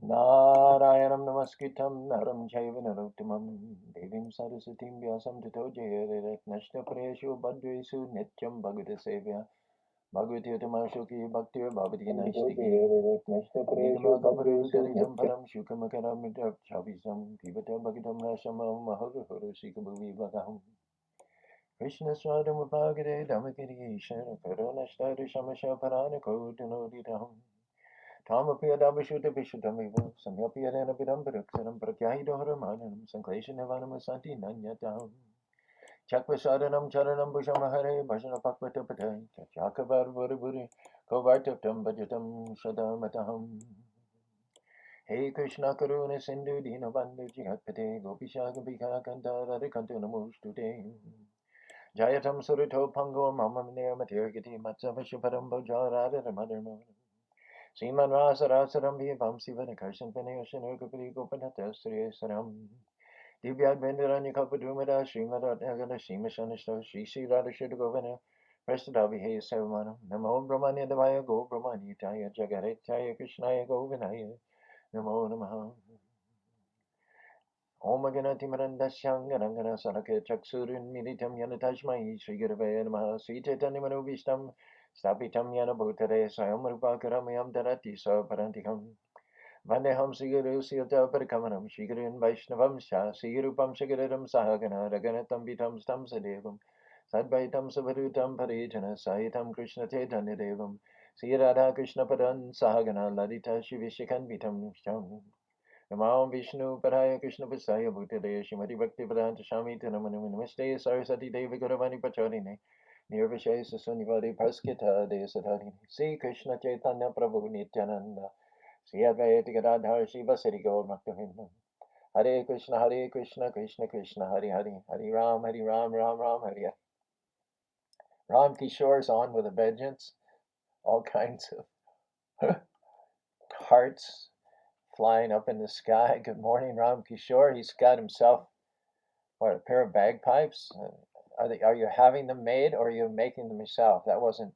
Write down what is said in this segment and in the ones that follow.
Narayanam namaskritam naram chaiva narottamam devim saraswatim vyasam tato jayate nashta prayeshu badresu nityam bhagavata sevya bhagavati utamashoki bhaktir bhavati naistiki nigama kaparu garijam param shukamakaram chavisam pivata bhagatam rasamam maharuhuru sikabhuvi bhagaham Krishna swadam upagade dhamakiri ishara karanashtari shamasha parana kotinodidaham Tamapiyadabhishuddha Vishuddhamiva Samyapiyadena Vidambaraksaram Prakyahidoharamanam Sankleshanavanamasanti Nanyatam Chakvasadanam Charanam Bhushamahare Bhajana Pakvatapatai Chakavar Variburi Kovartatam Bhajatam Shadamataham Hey Krishna Karuna Sindhu Dinabandhu Jigapate Gopisha Gopika Kanta Radhikantu Namostute Jayatam Surito Pango Mama Nirmatirgati Matsavashuparam Bhajarada Ramadharma Sriman Rasa Rasaram Bhivam Sivan Karshan Panayoshan Urkapati Gopanata Sri Saram Divyad Vendaranya Kapadumada Srimad Nagana Shimashanishta Shri Sri Radha Govana Prastadavi Hey Savamana Namo Brahmanya Devaya Go Brahmanya Taya Jagaretaya Krishnaya Govinaya Namo Namaha Om Ganati Marandashyam Garangana Sanaka Chaksurin Militam Yanatashmai Sri Gurave Namaha Sri Chaitanya Manubhishtam Stapitam Yana Bhutare Swayam Rupakaramayam Darati Saparantikam Vandeham Siguru Siyata Parakamanam Shigurun Vaishnavam Sha Sigurupam Shigaram Sahagana Raganatam Vitam Stam Sadevam Sadvaitam Savarutam Parijana Sahitam Krishna Chaitanya Devam Sri Radha Krishna Padan Sahagana Ladita Shivishikan Vitam Sham Namam Vishnu Padaya Krishna Pasaya Bhutale Shrimati Bhakti Vedanta Shami Tanamanu Namaste Sarasati Devi Gauravani Pacharine Nirvishesa Sunyavadi Praskita Desadarine Sri Krishna Chaitanya Prabhu Nityananda Sri Advaita Gadadhar Shiva Sri Gaur Bhaktavinda Hare Krishna Krishna Krishna Hare Hare Hare Ram Ram Ram Hare Hare Ram Kishore's on with a vengeance. All kinds of hearts flying up in the sky. Good morning, Ram Kishore. He's got himself, what, a pair of bagpipes? Are you having them made or are you making them yourself? That wasn't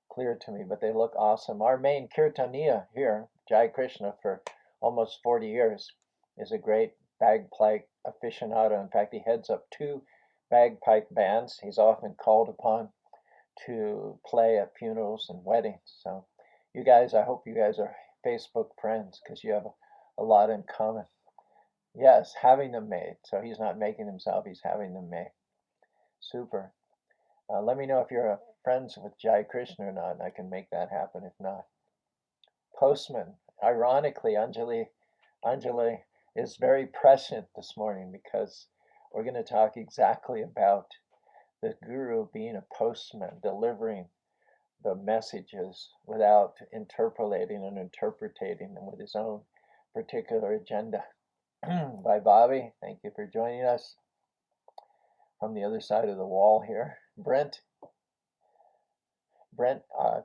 clear to me, but they look awesome. Our main Kirtaniya here, Jai Krishna, for almost 40 years, is a great bagpipe aficionado. In fact, he heads up 2 bagpipe bands. He's often called upon to play at funerals and weddings. So you guys, I hope you guys are Facebook friends because you have a lot in common. Yes, having them made. So he's not making himself, he's having them made. Super. Let me know if you're friends with Jai Krishna or not, and I can make that happen if not. Postman. Ironically, Anjali is very prescient this morning because we're going to talk exactly about the guru being a postman, delivering the messages without interpolating and interpreting them with his own particular agenda. Bye, Bobby. Thank you for joining us from the other side of the wall here. Brent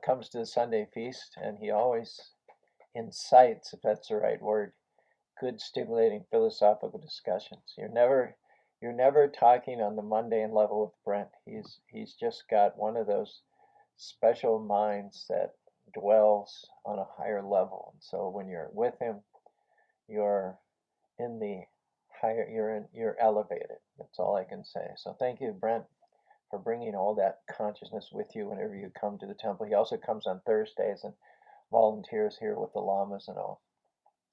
comes to the Sunday feast, and he always incites, if that's the right word, good, stimulating philosophical discussions. You're never talking on the mundane level with Brent. He's just got one of those special minds that dwells on a higher level. And so when you're with him, you're in the higher, you're elevated. That's all I can say. So thank you, Brent, for bringing all that consciousness with you whenever you come to the temple. He also comes on Thursdays and volunteers here with the lamas and all.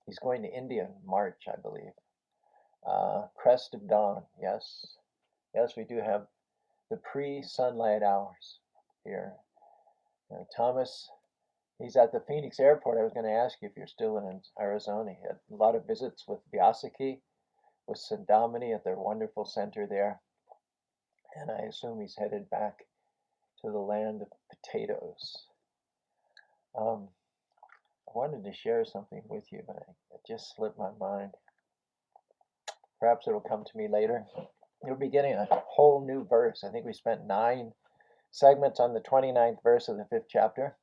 He's going to India in March, I believe. Crest of Dawn, yes. Yes, we do have the pre-sunlight hours here. Thomas, he's at the Phoenix airport. I was going to ask you if you're still in Arizona. He had a lot of visits with Vyasaki, with Sandamani at their wonderful center there. And I assume he's headed back to the land of potatoes. I wanted to share something with you, but it just slipped my mind. Perhaps it'll come to me later. You'll be getting a whole new verse. I think we spent 9 segments on the 29th verse of the 5th chapter.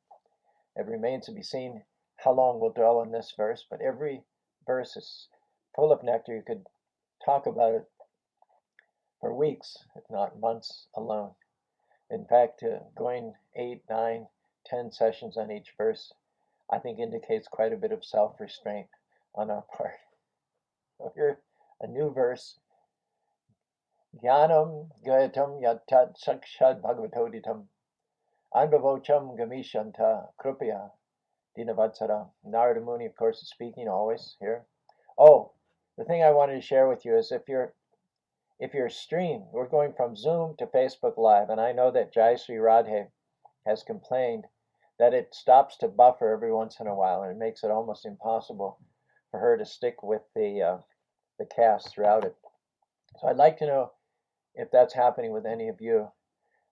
It remains to be seen how long we'll dwell on this verse, but every verse is full of nectar. You could talk about it for weeks, if not months alone. In fact, going 8, 9, 10 sessions on each verse, I think indicates quite a bit of self-restraint on our part. So here, a new verse. Jnanam gayatam yattat sakshad bhagavatoditam anbhavocham gamishanta krupya dinavatsara. Narada Muni, of course, is speaking always here. Oh, the thing I wanted to share with you is if your stream, we're going from Zoom to Facebook Live, and I know that Jayasri Radhe has complained that it stops to buffer every once in a while, and it makes it almost impossible for her to stick with the cast throughout it. So I'd like to know if that's happening with any of you,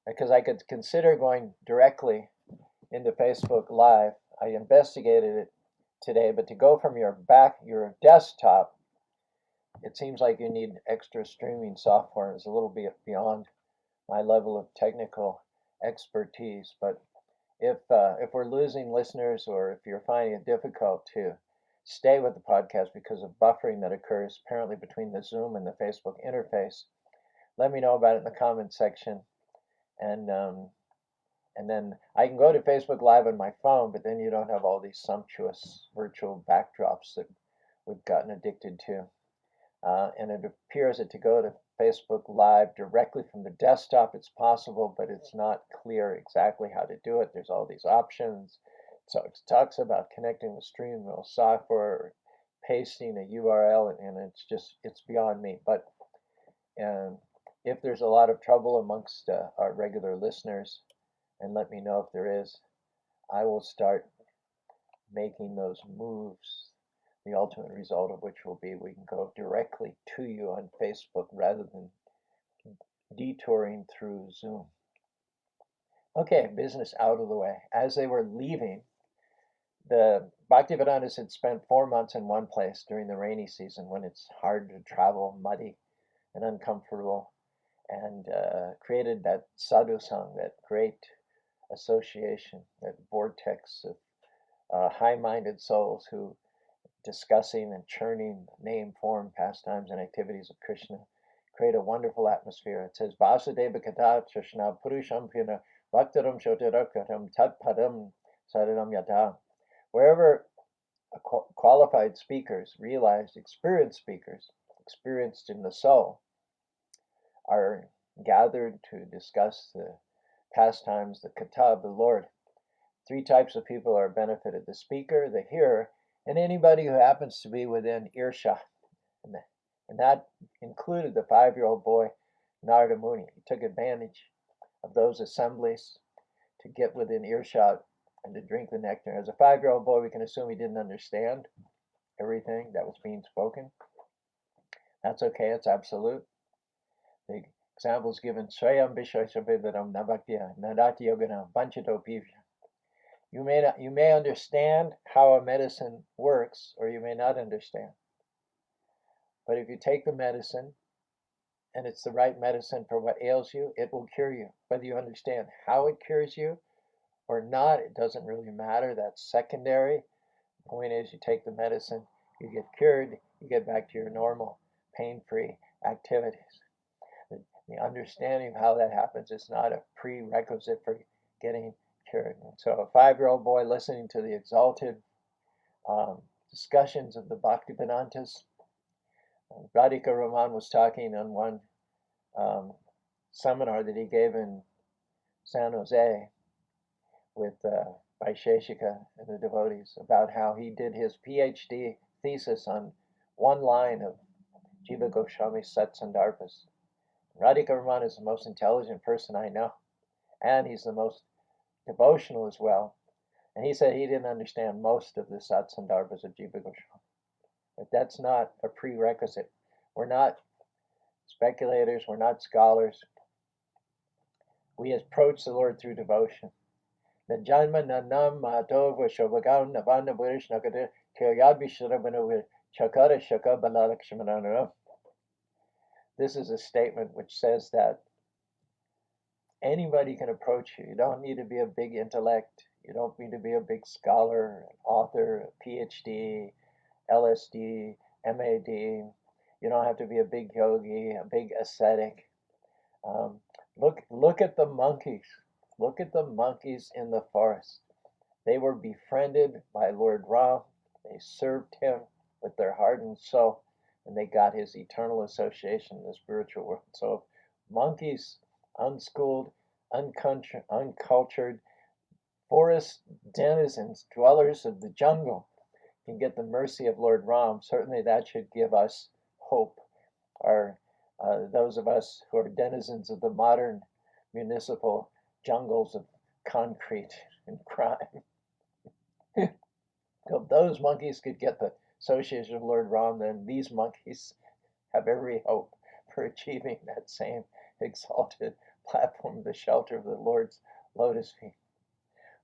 because I could consider going directly into Facebook Live. I investigated it today, but to go from your desktop, it seems like you need extra streaming software. It's a little bit beyond my level of technical expertise. But if we're losing listeners, or if you're finding it difficult to stay with the podcast because of buffering that occurs apparently between the Zoom and the Facebook interface, let me know about it in the comment section, and then I can go to Facebook Live on my phone, but then you don't have all these sumptuous virtual backdrops that we've gotten addicted to. And it appears that to go to Facebook Live directly from the desktop, it's possible, but it's not clear exactly how to do it. There's all these options. So it talks about connecting with Streamable software, or pasting a URL, and it's beyond me. But if there's a lot of trouble amongst our regular listeners, and let me know if there is, I will start making those moves, the ultimate result of which will be we can go directly to you on Facebook rather than detouring through Zoom. Okay, business out of the way. As they were leaving, the Bhaktivedanta had spent 4 months in one place during the rainy season when it's hard to travel, muddy and uncomfortable, and created that sadhu sangha, that great association, that vortex of high-minded souls who discussing and churning name, form, pastimes, and activities of Krishna create a wonderful atmosphere. It says, Vasudeva Kata Krishna Purusham Puna Bhaktaram Shotarakaram Tat Padam Sadaram Yata. Wherever qualified speakers, realized experienced speakers, experienced in the soul, are gathered to discuss the pastimes, the kata of the Lord, 3 types of people are benefited: the speaker, the hearer, and anybody who happens to be within earshot. And that included the 5-year-old boy, Narada Muni. He took advantage of those assemblies to get within earshot and to drink the nectar. As a 5-year-old boy, we can assume he didn't understand everything that was being spoken. That's okay, it's absolute. The example is given, Swayam Vishwashavivaram Navakya Nadati Yogana Vanchito Pivya. You may understand how a medicine works, or you may not understand. But if you take the medicine, and it's the right medicine for what ails you, it will cure you. Whether you understand how it cures you or not, it doesn't really matter. That's secondary. The point is, you take the medicine, you get cured, you get back to your normal, pain-free activities. The understanding of how that happens is not a prerequisite for getting cured. And so a 5-year-old boy listening to the exalted discussions of the Bhaktivedantas. Radhika Raman was talking on one seminar that he gave in San Jose with Vaisheshika and the devotees about how he did his PhD thesis on one line of Jiva Goswami's Satsandarbhas. Radhika Raman is the most intelligent person I know, and he's the most devotional as well. And he said he didn't understand most of the Satsandarbhas of Jiva Goswami. But that's not a prerequisite. We're not speculators, we're not scholars. We approach the Lord through devotion. The Janma Nanam Mahatova Shobhagan Navana Burish Nagada Kiryadvisharavana Chakara Shaka Balalakshmananara. This is a statement which says that anybody can approach you. You don't need to be a big intellect. You don't need to be a big scholar, an author, a PhD, LSD, MAD. You don't have to be a big yogi, a big ascetic. Look at the monkeys. Look at the monkeys in the forest. They were befriended by Lord Ram. They served him. with their heart and soul, and they got his eternal association in the spiritual world. So monkeys, unschooled, uncultured, forest denizens, dwellers of the jungle, can get the mercy of Lord Ram, certainly that should give us hope. Or those of us who are denizens of the modern municipal jungles of concrete and crime. If those monkeys could get the association of Lord Ram, then these monkeys have every hope for achieving that same exalted platform, the shelter of the Lord's lotus feet.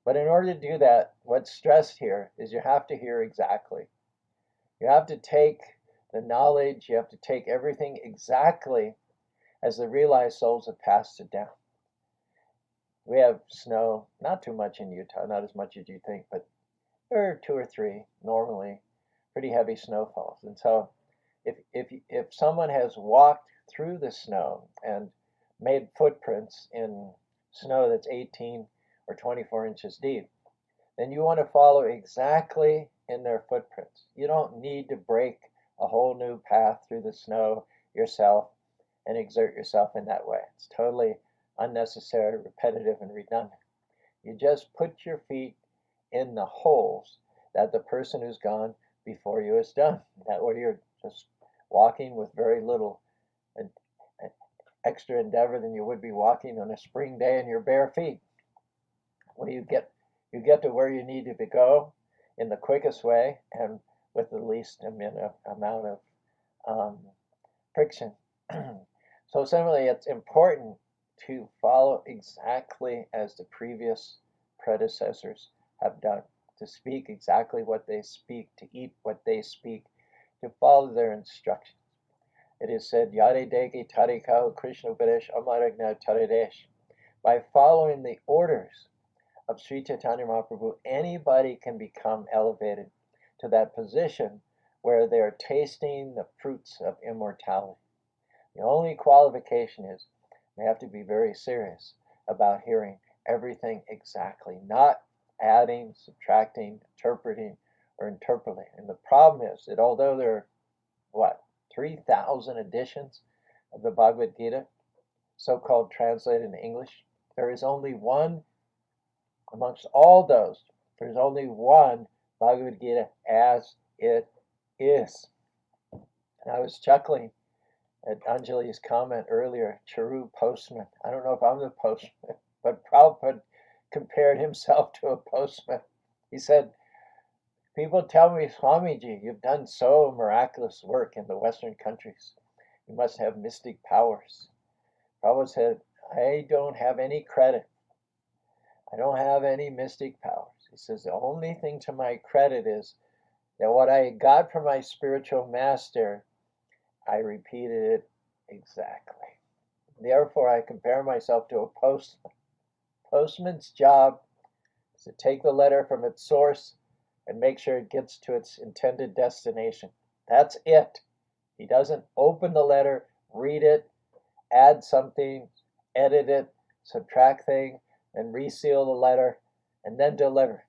But in order to do that, what's stressed here is you have to hear exactly. You have to take the knowledge, you have to take everything exactly as the realized souls have passed it down. We have snow, not too much in Utah, not as much as you think, but there are 2 or 3 normally, pretty heavy snowfalls. And so if someone has walked through the snow and made footprints in snow that's 18 or 24 inches deep, then you want to follow exactly in their footprints. You don't need to break a whole new path through the snow yourself and exert yourself in that way. It's totally unnecessary, repetitive, and redundant. You just put your feet in the holes that the person who's gone before you has done. That way you're just walking with very little extra endeavor than you would be walking on a spring day in your bare feet. Well, you get to where you need to go in the quickest way and with the least amount of friction. So similarly, it's important to follow exactly as the previous predecessors have done, to speak exactly what they speak, to eat what they speak, to follow their instructions. It is said, Yare Degi Tarikau Krishna Upadesh Amaragna Taradesh. By following the orders of Sri Chaitanya Mahaprabhu, anybody can become elevated to that position where they're tasting the fruits of immortality. The only qualification is they have to be very serious about hearing everything exactly, not adding, subtracting, interpreting, or interpolating. And the problem is that although there are, 3,000 editions of the Bhagavad Gita, so-called translated in English, there is only one, amongst all those, there's only one Bhagavad Gita as it is. And I was chuckling at Anjali's comment earlier, Caru postman. I don't know if I'm the postman, but Prabhupada compared himself to a postman. He said, people tell me, Swamiji, you've done so miraculous work in the Western countries. You must have mystic powers. Prabhupada said, I don't have any credit. I don't have any mystic powers. He says, the only thing to my credit is that what I got from my spiritual master, I repeated it exactly. Therefore, I compare myself to a postman. Postman's job is to take the letter from its source and make sure it gets to its intended destination. That's it. He doesn't open the letter, read it, add something, edit it, subtract things, and reseal the letter, and then deliver.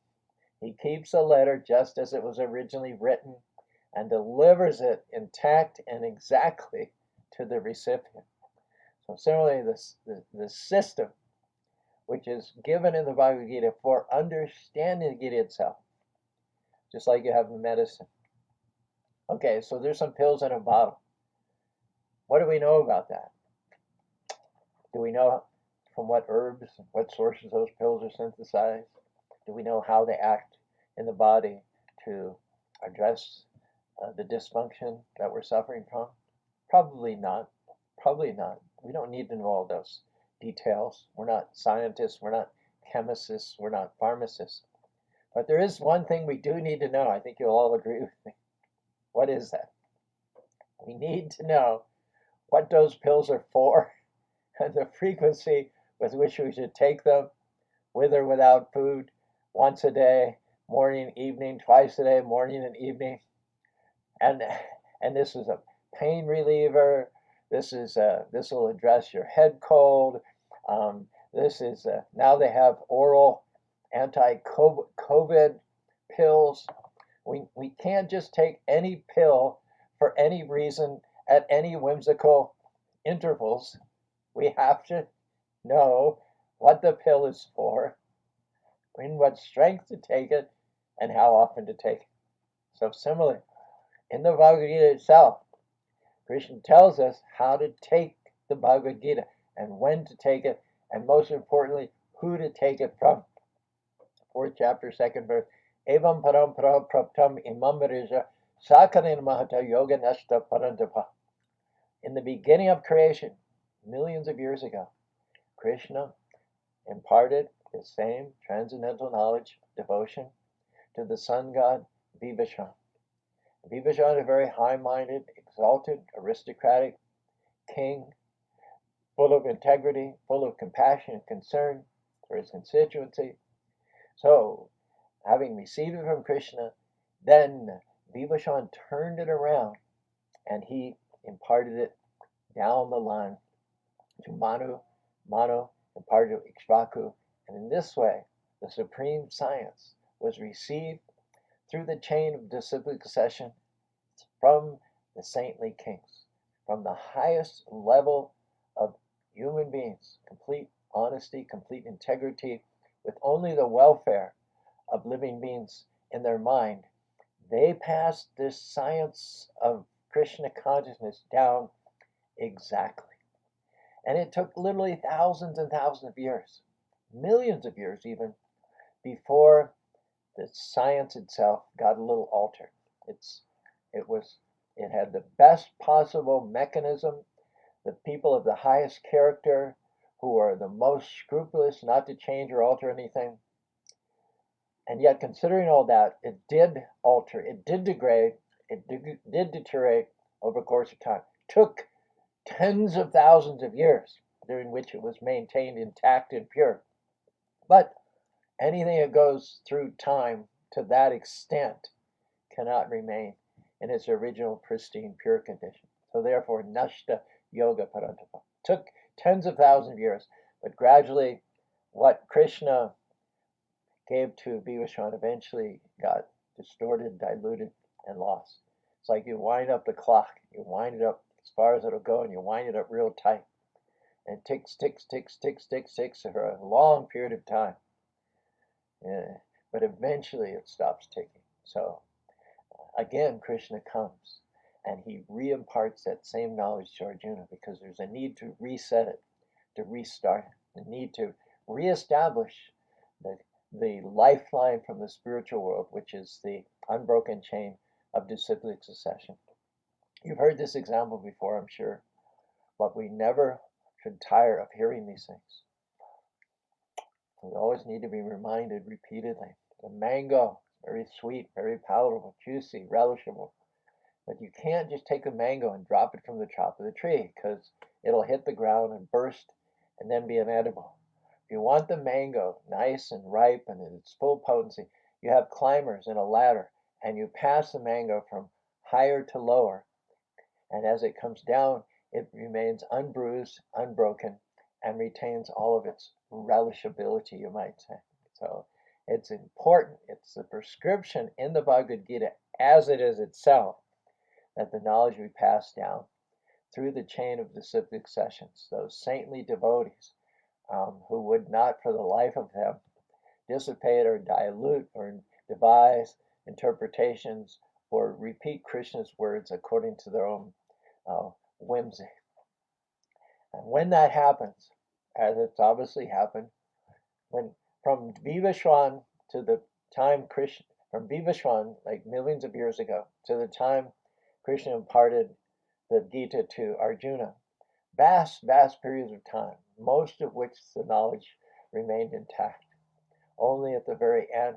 He keeps the letter just as it was originally written and delivers it intact and exactly to the recipient. So similarly, the system which is given in the Bhagavad Gita for understanding the Gita itself, just like you have the medicine. Okay, so there's some pills in a bottle. What do we know about that? Do we know from what herbs, what sources those pills are synthesized? Do we know how they act in the body to address the dysfunction that we're suffering from? Probably not. Probably not. We don't need to know all those details. We're not scientists, we're not chemists, we're not pharmacists. But there is one thing we do need to know. I think you'll all agree with me. What is that? We need to know what those pills are for and the frequency with which we should take them, with or without food, once a day, morning, evening, twice a day, morning and evening. And this is a pain reliever. This will address your head cold. Now they have oral anti-COVID pills. We can't just take any pill for any reason at any whimsical intervals. We have to know what the pill is for, in what strength to take it, and how often to take it. So similarly, in the Bhagavad Gita itself, Krishna tells us how to take the Bhagavad Gita and when to take it, and most importantly, who to take it from. 4th chapter, 2nd verse. Evam parampara praptam imam virija sakarin mahata yoga nashta parantapa. In the beginning of creation, millions of years ago, Krishna imparted the same transcendental knowledge, devotion, to the sun god Vibhishan. Vibhishan is a very high-minded, exalted, aristocratic king, full of integrity, full of compassion and concern for his constituency. So, having received it from Krishna, then Vibhishan turned it around and he imparted it down the line to Manu. Manu imparted to Ikshvaku, and in this way, the supreme science was received through the chain of disciplic succession from the saintly kings, from the highest level of human beings, complete honesty, complete integrity, with only the welfare of living beings in their mind. They passed this science of Krishna consciousness down exactly. And it took literally thousands and thousands of years, millions of years even, before the science itself got a little altered. It had the best possible mechanism, the people of the highest character who are the most scrupulous not to change or alter anything. And yet, considering all that, it did alter, it did degrade, it did deteriorate over the course of time. It took tens of thousands of years during which it was maintained intact and pure. But anything that goes through time to that extent cannot remain in its original pristine pure condition. So therefore, nashta yoga parantapa. Took tens of thousands of years, but gradually what Krishna gave to Vibhishan eventually got distorted, diluted, and lost. It's like you wind up the clock, you wind it up as far as it'll go, and you wind it up real tight. And it ticks, ticks, ticks, ticks, ticks, ticks for a long period of time. Yeah. But eventually it stops ticking. So again, Krishna comes and he re-imparts that same knowledge to Arjuna because there's a need to reset it, to restart it, the need to reestablish the lifeline from the spiritual world, which is the unbroken chain of disciplic succession. You've heard this example before, I'm sure, but we never should tire of hearing these things. We always need to be reminded repeatedly. The mango, very sweet, very palatable, juicy, relishable. But you can't just take a mango and drop it from the top of the tree because it'll hit the ground and burst and then be inedible. If you want the mango nice and ripe and in its full potency, you have climbers and a ladder and you pass the mango from higher to lower. And as it comes down, it remains unbruised, unbroken, and retains all of its relishability, you might say. So it's important. It's the prescription in the Bhagavad Gita, as it is itself, that the knowledge be passed down through the chain of disciplic successions, those saintly devotees who would not for the life of them dissipate or dilute or devise interpretations or repeat Krishna's words according to their own whimsy. And when that happens, as it's obviously happened, when from Vibhishan to the time Krishna, from Vibhishan, like millions of years ago, to the time Krishna imparted the Gita to Arjuna, vast periods of time, most of which the knowledge remained intact. Only at the very end,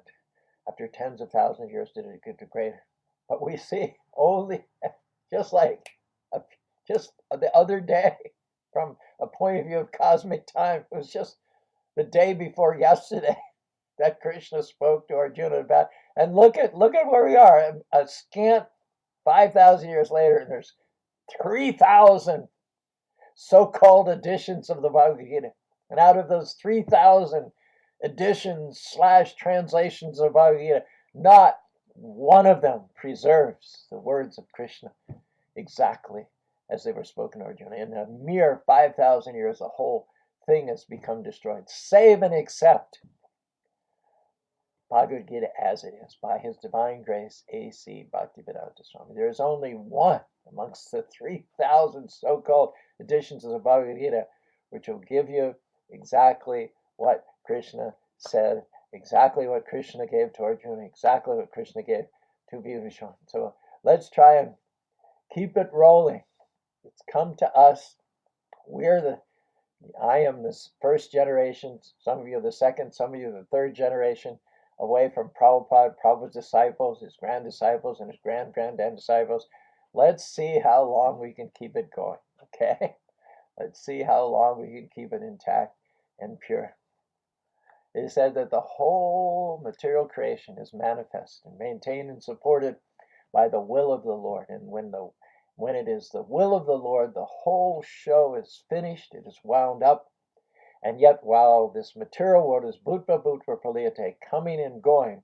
after tens of thousands of years, did it get degraded. But we see only, just the other day, from a point of view of cosmic time, it was just the day before yesterday that Krishna spoke to Arjuna about. And look at where we are, a scant 5,000 years later, and there's 3,000 so-called editions of the Bhagavad Gita. And out of those 3,000 editions / translations of Bhagavad Gita, not one of them preserves the words of Krishna exactly as they were spoken to Arjuna. In a mere 5,000 years, the whole thing has become destroyed, save and except Bhagavad Gita as it is, by his divine grace, A.C. Bhaktivedanta Swami. There is only one amongst the 3,000 so-called editions of the Bhagavad Gita which will give you exactly what Krishna said, exactly what Krishna gave to Arjuna, exactly what Krishna gave to Vibhishan. So let's try and keep it rolling. It's come to us. I am the first generation, some of you are the second, some of you are the third generation away from Prabhupada, Prabhupada's disciples, his grand disciples, and his grand disciples. Let's see how long we can keep it going, okay? Let's see how long we can keep it intact and pure. It is said that the whole material creation is manifest and maintained and supported by the will of the Lord. And when it is the will of the Lord, the whole show is finished, it is wound up. And yet, while this material world is bhutva praliyate, coming and going,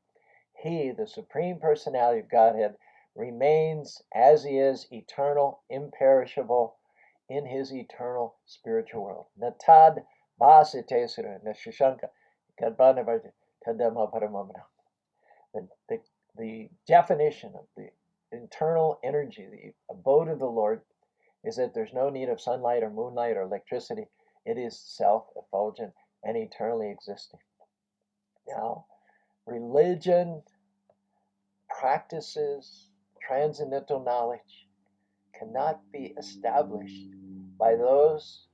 he, the Supreme Personality of Godhead, remains as he is, eternal, imperishable, in his eternal spiritual world. Natad bhasite sura nashashanka kadbanavati tadama paramamana. The definition of the internal energy, the abode of the Lord, is that there's no need of sunlight or moonlight or electricity. It is self-effulgent and eternally existing. Now, religion, practices, transcendental knowledge cannot be established by those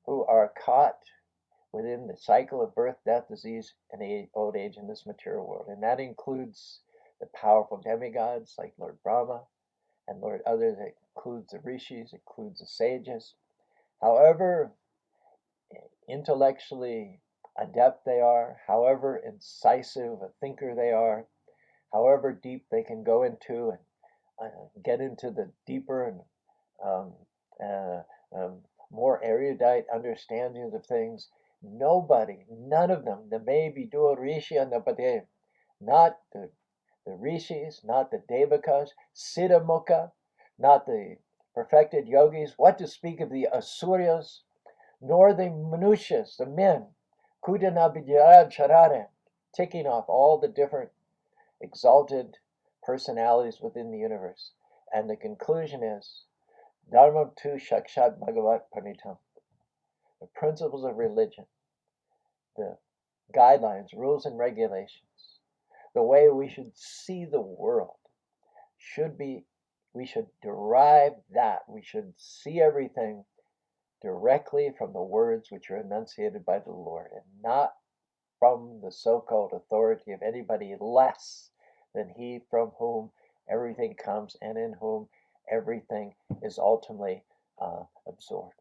who are caught within the cycle of birth, death, disease, and old age in this material world. And that includes the powerful demigods like Lord Brahma and Lord others. It includes the rishis, it includes the sages. However intellectually adept they are, however incisive a thinker they are, however deep they can go into and get into the deeper and more erudite understandings of things, none of them, the maybe do rishi and the padev, not the rishis, not the devakas, siddhamukha, not the perfected yogis, what to speak of the asuryas, nor the manushas, the men, kudanabhidyarad charare, ticking off all the different exalted personalities within the universe. And the conclusion is, dharma tu shakshat bhagavat panitam. The principles of religion, the guidelines, rules, and regulations, the way we should see the world we should derive that. We should see everything directly from the words which are enunciated by the Lord, and not from the so-called authority of anybody less than he from whom everything comes and in whom everything is ultimately absorbed.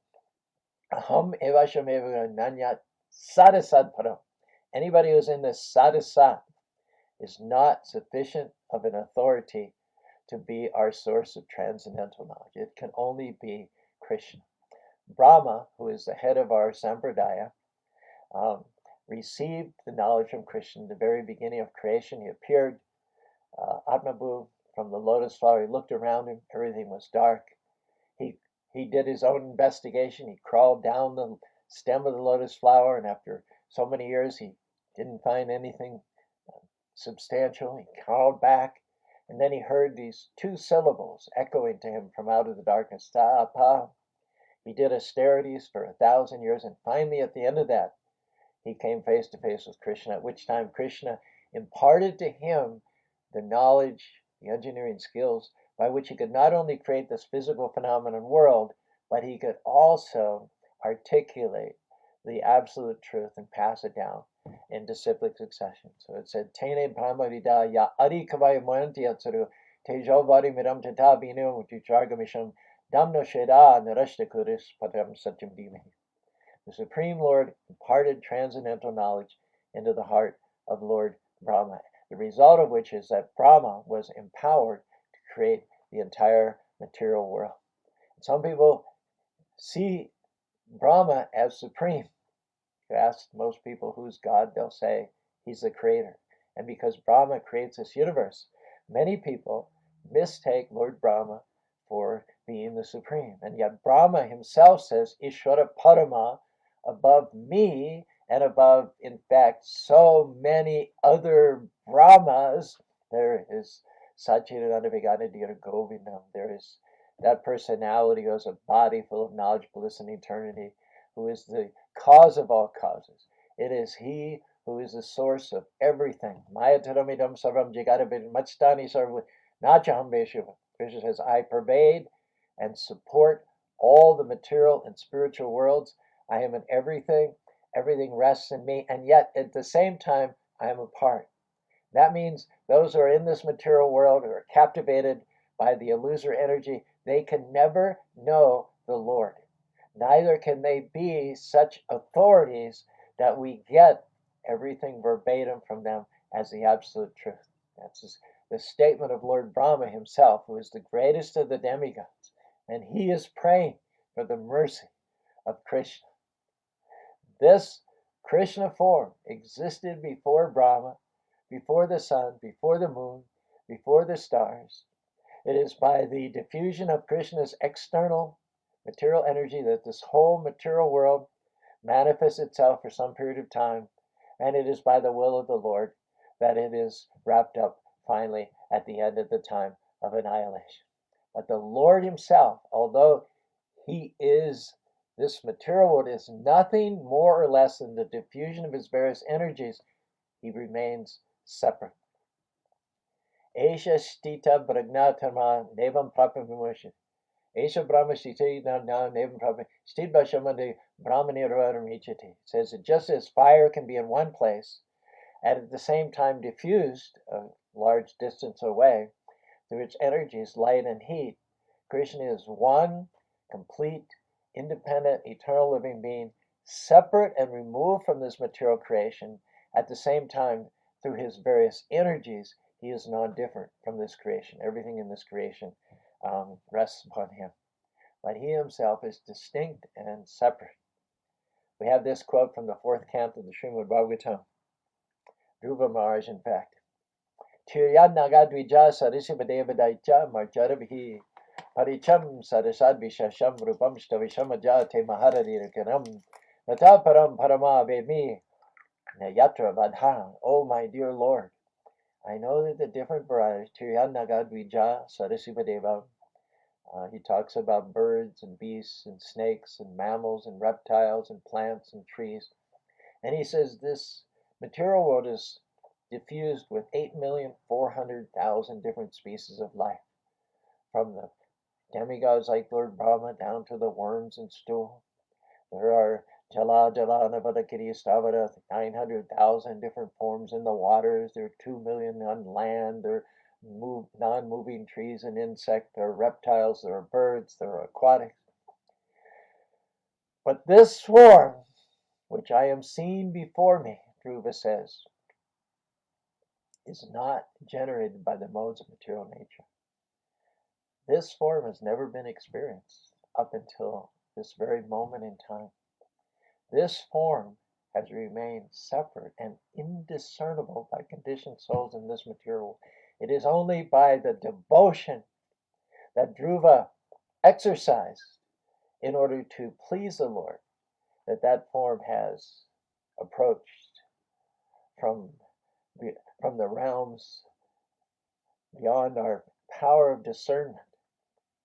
Aham evasham eva nanyat sadasad param. Anybody who's in this sadasat is not sufficient of an authority to be our source of transcendental knowledge. It can only be Krishna. Brahma, who is the head of our sampradaya, received the knowledge from Krishna in the very beginning of creation. He appeared, Atmabhu, from the lotus flower. He looked around him, everything was dark. He did his own investigation. He crawled down the stem of the lotus flower, and after so many years, he didn't find anything substantial. He crawled back, and then he heard these two syllables echoing to him from out of the darkness, Tapa. He did austerities for 1,000 years, and finally, at the end of that, he came face to face with Krishna, at which time Krishna imparted to him the knowledge, the engineering skills, by which he could not only create this physical phenomenon world, but he could also articulate the absolute truth and pass it down in disciplic succession. So it said, Tene Brahmarida ya Adi Kavaya Moyanti Yatsuru, Tejovari Miram Tata Binu Mutichargamisham, Damno Sheda Narashta Kuris Patam Satyam Dimahi. The Supreme Lord imparted transcendental knowledge into the heart of Lord Brahma, the result of which is that Brahma was empowered to create the entire material world. Some people see Brahma as supreme. If you ask most people who's God, they'll say he's the creator. And because Brahma creates this universe, Many people mistake Lord Brahma for being the Supreme. And yet Brahma himself says, Ishvara Parama, above me and above, in fact, so many other Brahmas, there is Satchidananda Viganadhira Govindam. There is that personality who has a body full of knowledge, bliss, and eternity, who is the cause of all causes. It is he who is the source of everything. Maya taramidam sarvam jigadabid machstani sarva nachaham veshuva. Krishna says, I pervade and support all the material and spiritual worlds. I am in everything. Everything rests in me. And yet, at the same time, I am a part. That means those who are in this material world who are captivated by the illusory energy, they can never know the Lord. Neither can they be such authorities that we get everything verbatim from them as the absolute truth. That's the statement of Lord Brahma himself, who is the greatest of the demigods. And he is praying for the mercy of Krishna. This Krishna form existed before Brahma, before the sun, before the moon, before the stars. It is by the diffusion of Krishna's external material energy that this whole material world manifests itself for some period of time, and it is by the will of the Lord that it is wrapped up finally at the end of the time of annihilation. But the Lord himself, although he is this material world, is nothing more or less than the diffusion of his various energies, he remains separate. Esha stita bragnatama nevam prapamimoshin. Esha Brahma Siti now Nevam Prabhu Stid Bashamandi Brahmani Ramichati says that just as fire can be in one place and at the same time diffused a large distance away through its energies, light and heat, Krishna is one complete, independent, eternal living being, separate and removed from this material creation. At the same time, through his various energies, he is non-different from this creation. Everything in this creation rests upon him. But he himself is distinct and separate. We have this quote from the fourth canto of the Srimad Bhagavatam. Dhruva Maharaj, in fact. Tiryad nagadvija sarisivadevadaicha marjarabhi paricham sarasad vishasham rupam stavishamaja maharadirakam nata param parama vedmi nayatra vadha. Oh, my dear Lord, I know that the different varieties, Tiryad nagadvija sarisivadeva, he talks about birds and beasts and snakes and mammals and reptiles and plants and trees. And he says this material world is diffused with 8,400,000 different species of life, from the demigods like Lord Brahma down to the worms and stool. There are Jala Navadakiri Stavara, 900,000 different forms in the waters. There are 2 million on land. There are non-moving trees and insects. There are reptiles. There are birds. There are aquatics. But this form, which I am seeing before me, Dhruva says, is not generated by the modes of material nature. This form has never been experienced up until this very moment in time. This form has remained separate and indiscernible by conditioned souls in this material world. It is only by the devotion that Dhruva exercised in order to please the Lord that that form has approached from the realms beyond our power of discernment.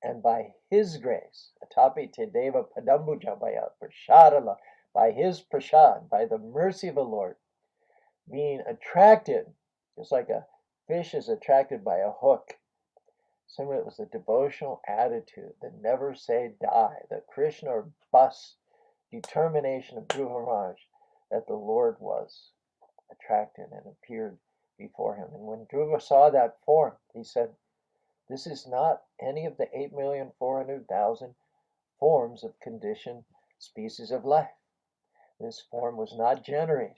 And by his grace, Atapi Tedeva Padambujabaya Prashadala, by his prashad, by the mercy of the Lord, being attracted, just like a fish is attracted by a hook. Similarly, it was the devotional attitude, the never say die, the Krishna or bus determination of Dhruva Maharaj that the Lord was attracted and appeared before him. And when Dhruva saw that form, he said, this is not any of the 8,400,000 forms of conditioned species of life. This form was not generated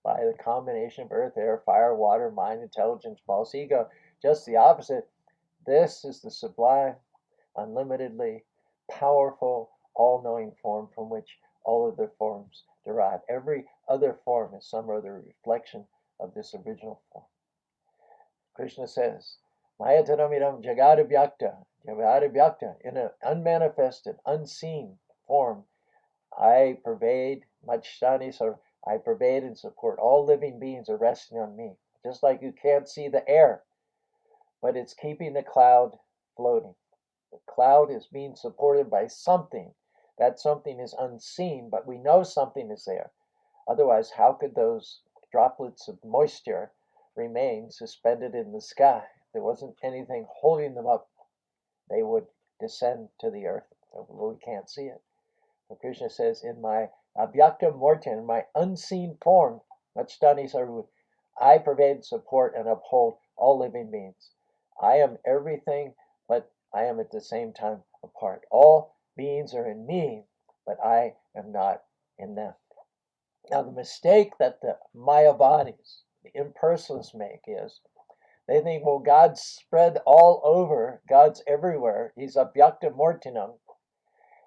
by the combination of earth, air, fire, water, mind, intelligence, false ego. Just the opposite. This is the sublime, unlimitedly powerful, all-knowing form from which all other forms derive. Every other form is some other reflection of this original form. Krishna says, Mayatanamiram Jagadabhyakta, in an unmanifested, unseen form, I pervade Majstani, so I pervade and support all living beings are resting on me. Just like you can't see the air, but it's keeping the cloud floating. The cloud is being supported by something. That something is unseen, but we know something is there. Otherwise, how could those droplets of moisture remain suspended in the sky? If there wasn't anything holding them up, they would descend to the earth. We can't see it. So Krishna says, in my abhyakta morten, in my unseen form, Machstani Saru, I pervade, support, and uphold all living beings. I am everything, but I am at the same time apart. All beings are in me, but I am not in them. Now, the mistake that the Maya bodies, the impersonalists make is they think, well, God's spread all over, God's everywhere. He's abhyakta mortinam.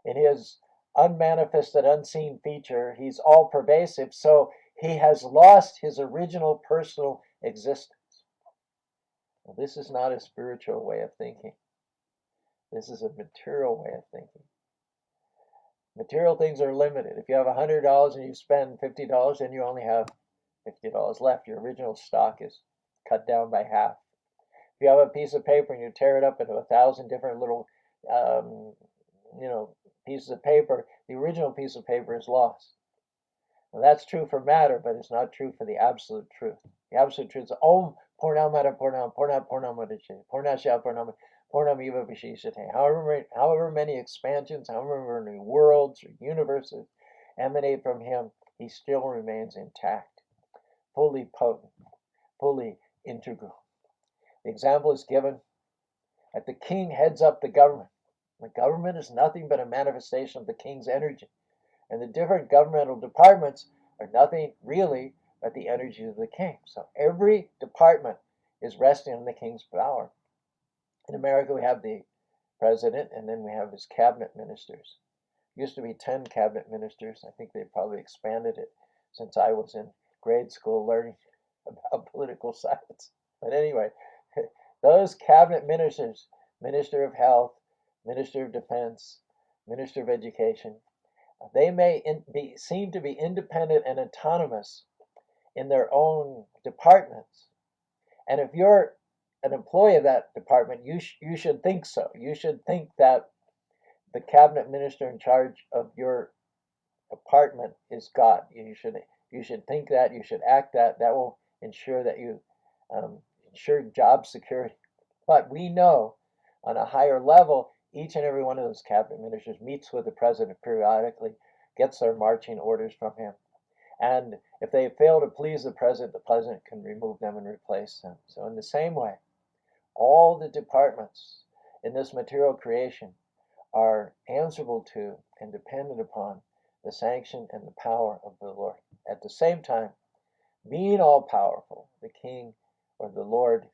In his unmanifested, unseen feature, he's all pervasive, so he has lost his original personal existence. Well, this is not a spiritual way of thinking. This is a material way of thinking. Material things are limited. If you have $100 and you spend $50, then you only have $50 left. Your original stock is cut down by half. If you have a piece of paper and you tear it up into 1,000 different little, pieces of paper, the original piece of paper is lost. Now that's true for matter, but it's not true for the absolute truth. The absolute truth is Om Purnamada Purnam Purnamadashi Purnasya Purnamiva Vishishate. However many expansions, however many worlds or universes emanate from him, he still remains intact, fully potent, fully integral. The example is given that the king heads up the government. The government is nothing but a manifestation of the king's energy. And the different governmental departments are nothing really but the energy of the king. So every department is resting on the king's power. In America, we have the president, and then we have his cabinet ministers. It used to be 10 cabinet ministers. I think they probably expanded it since I was in grade school learning about political science. But anyway, those cabinet ministers, Minister of Health, Minister of Defense, Minister of Education, they may seem to be independent and autonomous in their own departments. And if you're an employee of that department, you should think so. You should think that the cabinet minister in charge of your department is God. You should think that. You should act that. That will ensure that you ensure job security. But we know on a higher level, each and every one of those cabinet ministers meets with the president periodically, gets their marching orders from him. And if they fail to please the president can remove them and replace them. So in the same way, all the departments in this material creation are answerable to and dependent upon the sanction and the power of the Lord. At the same time, being all powerful, the King or the Lord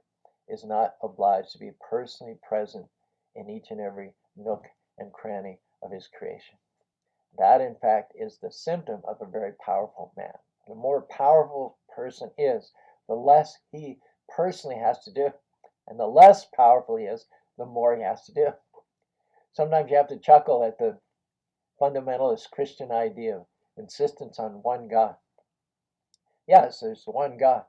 is not obliged to be personally present in each and every nook and cranny of his creation. That, in fact, is the symptom of a very powerful man. The more powerful a person is, the less he personally has to do. And the less powerful he is, the more he has to do. Sometimes you have to chuckle at the fundamentalist Christian idea of insistence on one God. Yes, there's one God.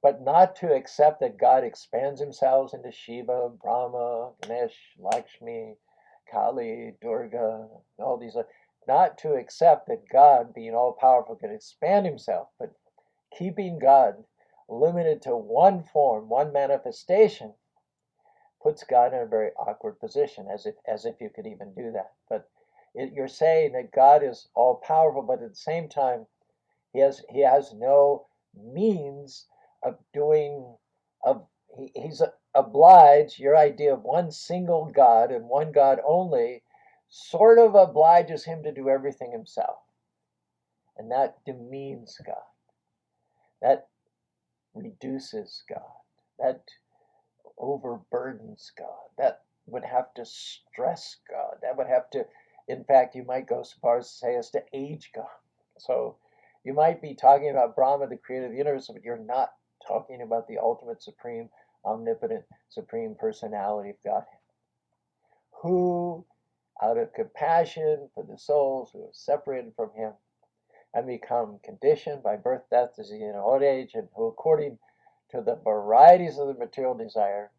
But not to accept that God expands himself into Shiva, Brahma, Ganesh, Lakshmi, Kali, Durga, all these. Not to accept that God, being all powerful, can expand himself, but keeping God limited to one form, one manifestation, puts God in a very awkward position, as if you could even do that. But you're saying that God is all powerful, but at the same time, he has no means of doing he's obliged. Your idea of one single God and one God only sort of obliges him to do everything himself, and that demeans God, that reduces God, that overburdens God, that would have to stress God, that would have to, in fact, you might go so far as to say, as to age God. So you might be talking about Brahma, the creator of the universe, but you're not talking about the ultimate supreme omnipotent Supreme Personality of God, who, out of compassion for the souls who are separated from him and become conditioned by birth, death, disease, and old age, and who, according to the varieties of the material desire,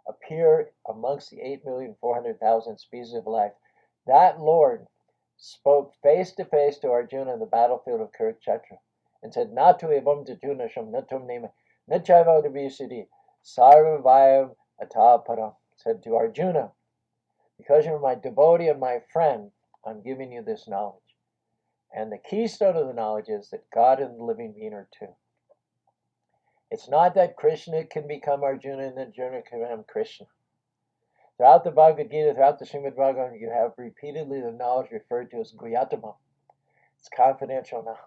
appear amongst the 8,400,000 species of life, that Lord spoke face to face to Arjuna in the battlefield of Kurukshetra and said, Natu evam jajunasham natum nema nachaiva udabhisidi sarvavayam ataparam, said to Arjuna, because you're my devotee and my friend, I'm giving you this knowledge. And the keystone of the knowledge is that God and the living being are two. It's not that Krishna can become Arjuna and Arjuna can become Krishna. Throughout the Bhagavad Gita, throughout the Srimad Bhagavatam, you have repeatedly the knowledge referred to as Guhyatama. It's confidential knowledge.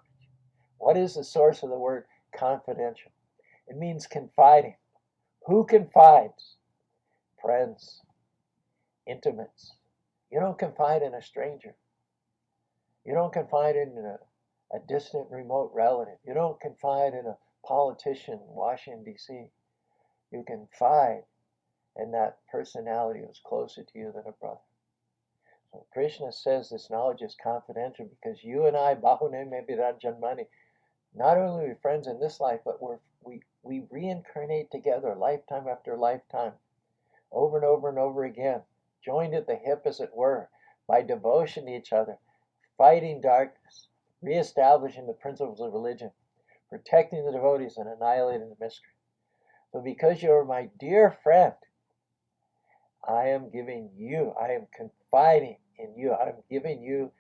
What is the source of the word confidential? It means confiding. Who confides? Friends, intimates. You don't confide in a stranger. You don't confide in a distant, remote relative. You don't confide in a politician in Washington, D.C. You confide in that personality who's closer to you than a brother. So Krishna says this knowledge is confidential because you and I, Bahune Mebirat Janmani, not only are we friends in this life, but we reincarnate together lifetime after lifetime, over and over and over again, joined at the hip, as it were, by devotion to each other, fighting darkness, reestablishing the principles of religion, protecting the devotees, and annihilating the mystery. So because you're my dear friend, I am confiding in you, I'm giving you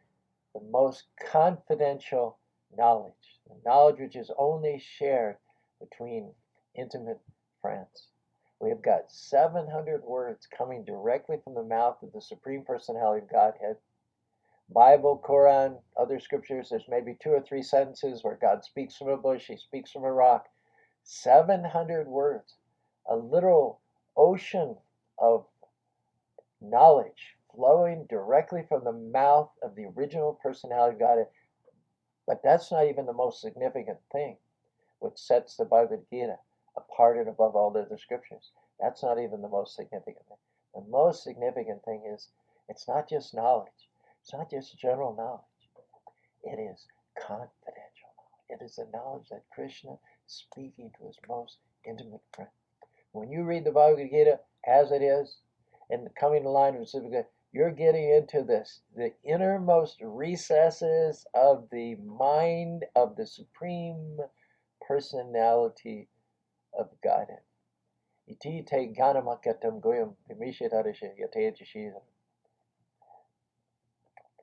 the most confidential knowledge, the knowledge which is only shared between intimate friends. We have got 700 words coming directly from the mouth of the Supreme Personality of Godhead. Bible, Quran, other scriptures, there's maybe 2 or 3 sentences where God speaks from a bush, he speaks from a rock. 700 words, a literal ocean of knowledge flowing directly from the mouth of the original personality of God. But that's not even the most significant thing, which sets the Bhagavad Gita apart and above all the other scriptures. That's not even the most significant thing. The most significant thing is it's not just knowledge. It's not just general knowledge. It is confidential knowledge. It is the knowledge that Krishna is speaking to his most intimate friend. When you read the Bhagavad Gita as it is, and coming to line specifically, you're getting into this, the innermost recesses of the mind of the Supreme Personality of Godhead. Iti te ganamakatam goyam vimishitarisha yatejashizam.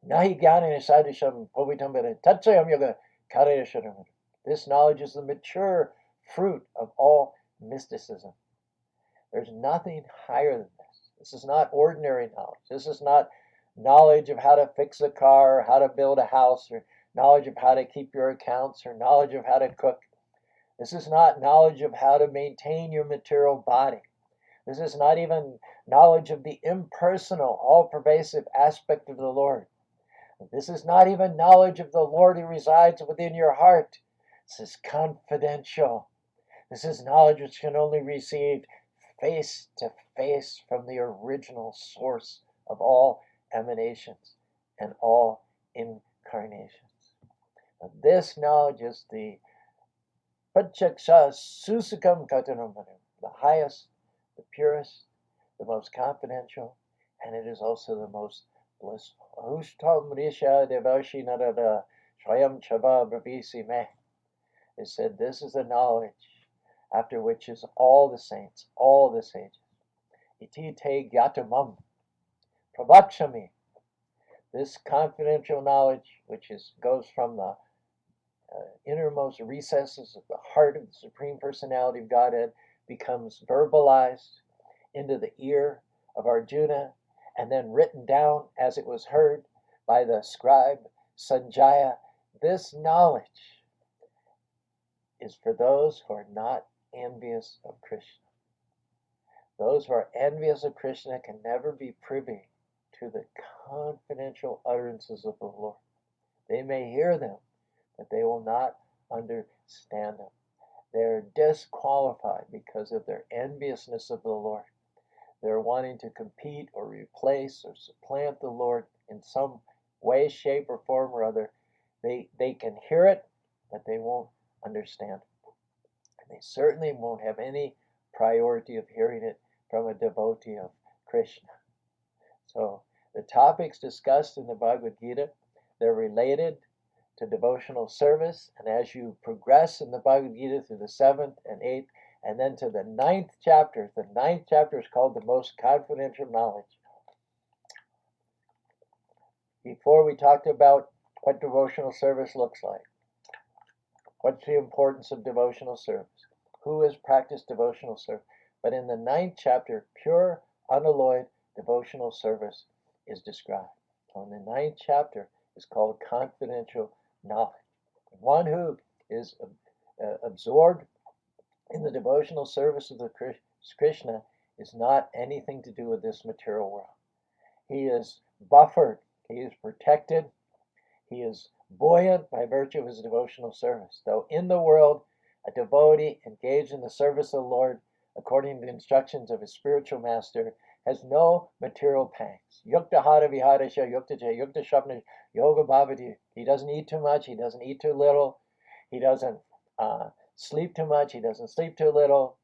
Nahi gyana sadisham povitambara tatsayam yoga karayasharam. This knowledge is the mature fruit of all mysticism. There's nothing higher than this. This is not ordinary knowledge. This is not knowledge of how to fix a car, or how to build a house, or knowledge of how to keep your accounts, or knowledge of how to cook. This is not knowledge of how to maintain your material body. This is not even knowledge of the impersonal, all-pervasive aspect of the Lord. This is not even knowledge of the Lord who resides within your heart. This is confidential. This is knowledge which can only be received face to face from the original source of all emanations and all incarnations. Now, this knowledge is the Prachaksha Susukam Katanamanu, the highest, the purest, the most confidential, and it is also the most blissful. Ahushtam Risha Devashi Narada Swayam Chava Bravisi Me. It said, this is the knowledge after which is all the saints, all the sages. Iti te gyatamam pravakshami. This confidential knowledge, which goes from the innermost recesses of the heart of the Supreme Personality of Godhead, becomes verbalized into the ear of Arjuna, and then written down as it was heard by the scribe Sanjaya. This knowledge is for those who are not envious of Krishna. Those who are envious of Krishna can never be privy to the confidential utterances of the Lord. They may hear them, but they will not understand them. They're disqualified because of their enviousness of the Lord. They're wanting to compete or replace or supplant the Lord in some way, shape, or form or other. They can hear it, but they won't understand. And they certainly won't have any priority of hearing it from a devotee of Krishna. So the topics discussed in the Bhagavad Gita, they're related to devotional service. And as you progress in the Bhagavad Gita through the 7th and 8th, and then to the 9th chapter is called the most confidential knowledge. Before we talked about what devotional service looks like. What's the importance of devotional service? Who has practiced devotional service? But in the 9th chapter, pure, unalloyed devotional service is described. So in the 9th chapter is called confidential knowledge. One who is absorbed in the devotional service of the Krishna is not anything to do with this material world. He is buffered, he is protected, he is buoyant by virtue of his devotional service. Though in the world, a devotee engaged in the service of the Lord, according to the instructions of his spiritual master, has no material pangs. Yukta hara viharasya, yukta jaya, yukta shapna, yoga bhavati. He doesn't eat too much, he doesn't eat too little, he doesn't sleep too much, he doesn't sleep too little.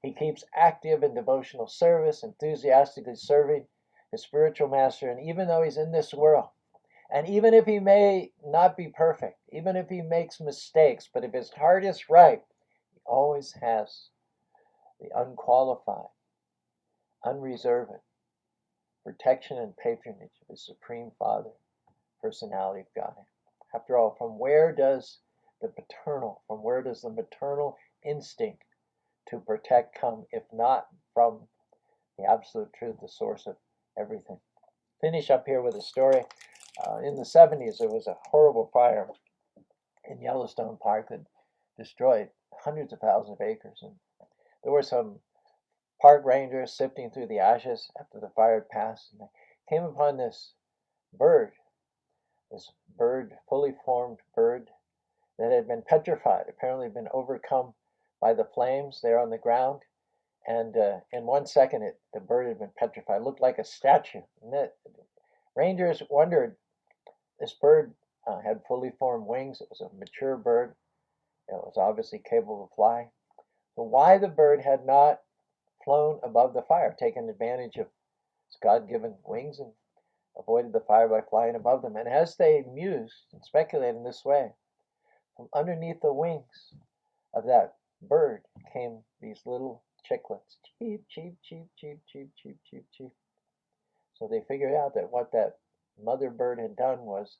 He keeps active in devotional service, enthusiastically serving his spiritual master. And even though he's in this world, and even if he may not be perfect, even if he makes mistakes, but if his heart is right, he always has the unqualified, unreserved protection and patronage of his Supreme Father, personality of God. After all, from where does the maternal instinct to protect come, if not from the absolute truth, the source of everything? Finish up here with a story. In the 70s, there was a horrible fire in Yellowstone Park that destroyed hundreds of thousands of acres. And there were some park rangers sifting through the ashes after the fire had passed, and they came upon this bird, fully formed bird, that had been petrified, apparently been overcome by the flames there on the ground. And in 1 second, the bird had been petrified. It looked like a statue. And the rangers wondered, this bird had fully formed wings. It was a mature bird. It was obviously capable of flying. So why the bird had not flown above the fire, taken advantage of its God-given wings and avoided the fire by flying above them. And as they mused and speculated in this way, from underneath the wings of that bird came these little chicklets. Cheep, cheep, cheep, cheep, cheep, cheep, cheep, cheep. So they figured out that what that mother bird had done was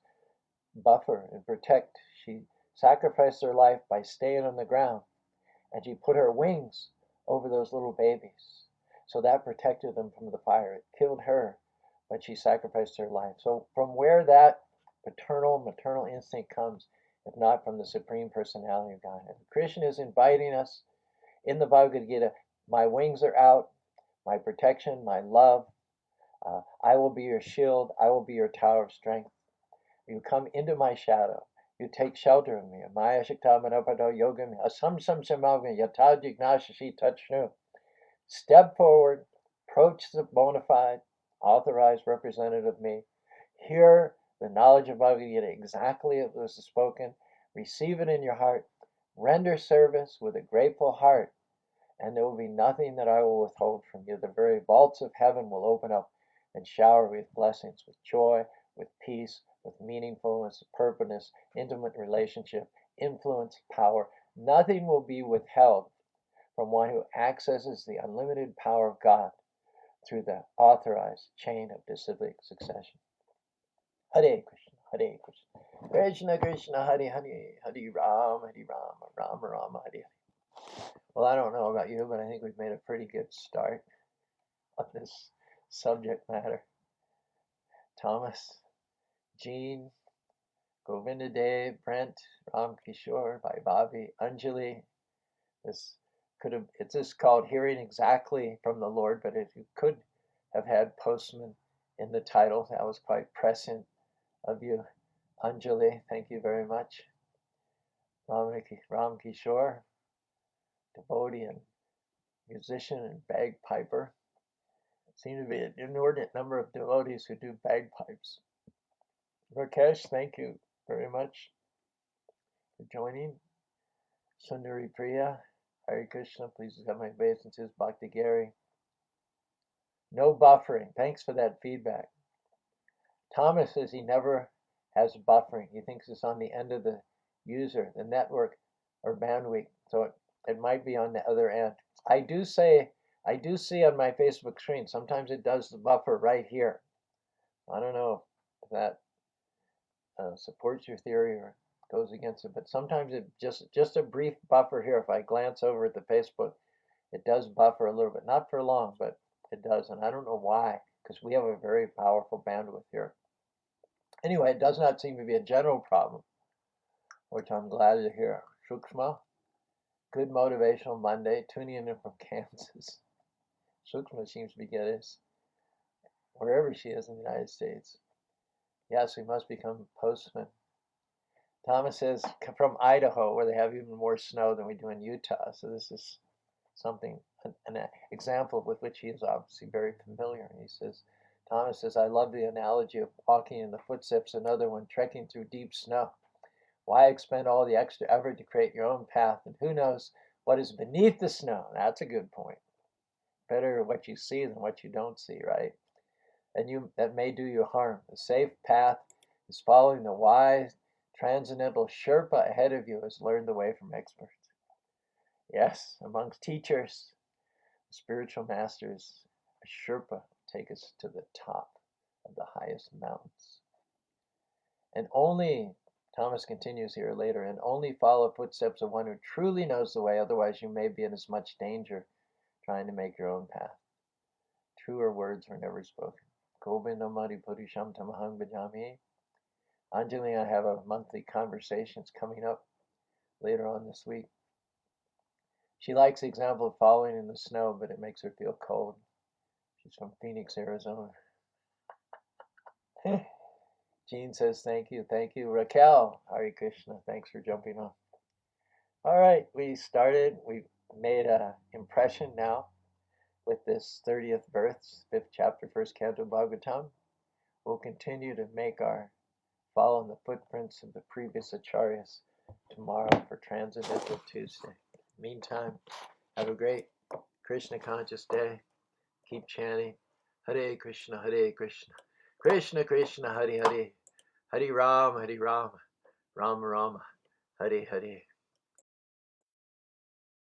buffer and protect. She sacrificed her life by staying on the ground, and she put her wings over those little babies. So that protected them from the fire. It killed her, but she sacrificed her life. So from where that maternal instinct comes, if not from the Supreme Personality of Godhead. Krishna is inviting us in the Bhagavad Gita. My wings are out, my protection, my love. I will be your shield. I will be your tower of strength. You come into my shadow. You take shelter of me. Maya Shakta Manapado Yogam Asamsam Samagam Yata Jignashi Touchnu. Step forward, approach the bona fide, authorized representative of me. Hear the knowledge of Bhagavad Gita exactly as it was spoken. Receive it in your heart. Render service with a grateful heart, and there will be nothing that I will withhold from you. The very vaults of heaven will open up and shower with blessings, with joy, with peace, with meaningfulness, purpose, intimate relationship, influence, power. Nothing will be withheld from one who accesses the unlimited power of God through the authorized chain of disciplic succession. Hare Krishna, Hare Krishna, Krishna Krishna, Hare Hare, Hare Rama, Rama Rama, Hare Hare. Well, I don't know about you, but I think we've made a pretty good start on this subject matter. Thomas, Jean, Govinda Dev, Brent, Ram Kishore, Vaibhavi, Anjali. This it's just called Hearing Exactly from the Lord, but it could have had Postman in the title. That was quite prescient of you, Anjali. Thank you very much. Ram Kishore. devotee and musician and bagpiper. Seem to be an inordinate number of devotees who do bagpipes. Rakesh, thank you very much for joining. Sundari Priya, Hare Krishna, please accept my obeisances. Bhakti Gary. No buffering. Thanks for that feedback. Thomas says he never has buffering. He thinks it's on the end of the user, the network or bandwidth. So it might be on the other end. I do see on my Facebook screen, sometimes it does the buffer right here. I don't know if that supports your theory or goes against it, but sometimes it just a brief buffer here. If I glance over at the Facebook, it does buffer a little bit, not for long, but it does, and I don't know why, because we have a very powerful bandwidth here. Anyway, it does not seem to be a general problem, which I'm glad to hear. Shukshma, good motivational Monday, tuning in from Kansas. Shukshma seems to be getting us wherever she is in the United States. Yes, we must become postmen. Thomas says from Idaho, where they have even more snow than we do in Utah. So this is something, an example with which he is obviously very familiar. He says, Thomas says, I love the analogy of walking in the footsteps of another one, trekking through deep snow. Why expend all the extra effort to create your own path? And who knows what is beneath the snow? That's a good point. Better what you see than what you don't see, right? And that may do you harm. The safe path is following the wise, transcendental Sherpa ahead of you has learned the way from experts. Yes, amongst teachers, spiritual masters, a Sherpa take us to the top of the highest mountains. And only, Thomas continues here later, and only follow footsteps of one who truly knows the way, otherwise you may be in as much danger trying to make your own path. Truer words were never spoken. Govindamari Purisham Tamahang Bhajami. Anjali and I have a monthly conversations coming up later on this week. She likes the example of following in the snow, but it makes her feel cold. She's from Phoenix, Arizona. Jean says, thank you. Thank you. Raquel, Hare Krishna. Thanks for jumping on. All right, we started. We made an impression now with this 30th verse, 5th chapter, 1st canto Bhagavatam. We'll continue to follow in the footprints of the previous acharyas tomorrow for Transcendental Tuesday. Meantime, have a great Krishna conscious day. Keep chanting Hare Krishna, Hare Krishna, Krishna Krishna, Hare Hare, Hare Rama, Rama Rama, Hare Hare.